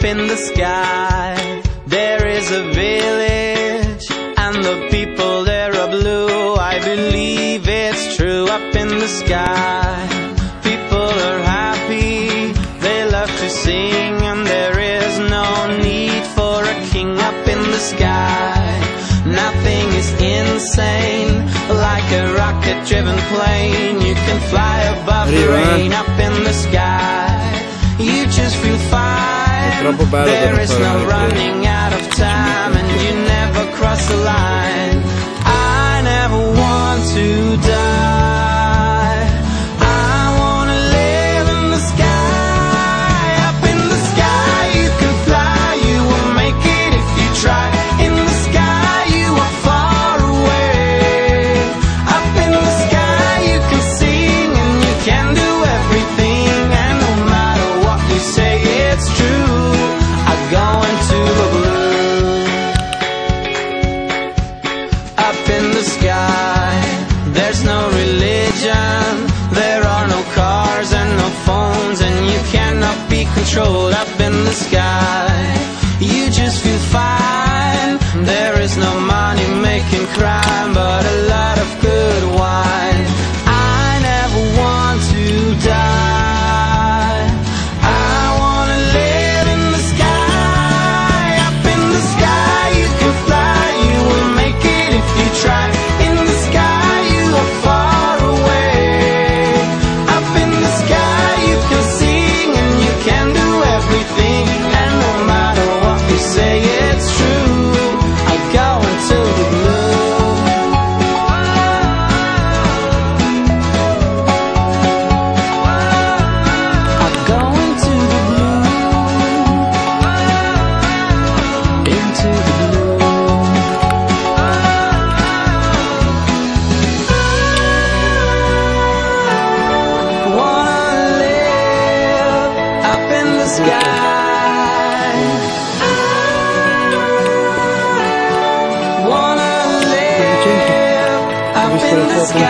in the sky there is a village, and the people there are blue. I believe it's true. Up in the sky people are happy, they love to sing, and there is no need for a king. Up in the sky nothing is insane, like a rocket-driven plane. You can fly above the rain. Up in the sky you just feel fine. There is no running out of time, and you never cross the line. I never want to die. I wanna live in the sky. Up in the sky you can fly, you will make it if you try. In the sky you are far away. Up in the sky you can sing, and you can do everything, and no matter what you say it's true. I go into the blue. Up in the sky there's no religion, there are no cars and no phones, and you cannot be controlled. Up in the sky you just feel fine. There is no money making crime, but a lot of good wine. I never want to die. I wanna live in the sky. Up in the sky you can fly, you will make it if you try. In the sky you are far away. Up in the sky you can sing, and you can do everything, and no matter what you say it's true. I go into the blue. I go into the blue. Into the blue. Wanna live up in the sky. Wanna live up in the sky.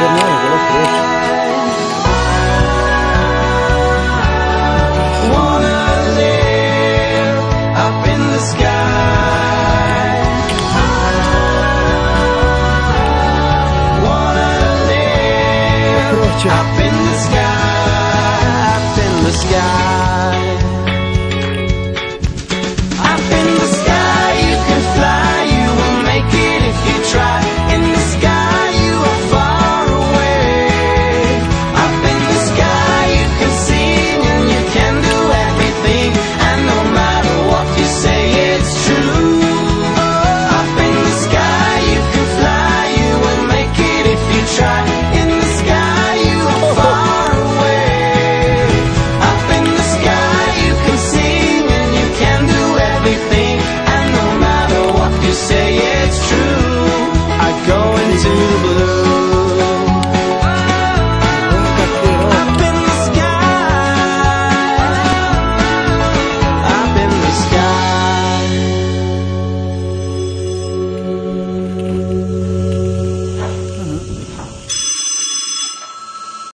Wanna live up in the sky. Wanna live up in the sky. Up in the sky.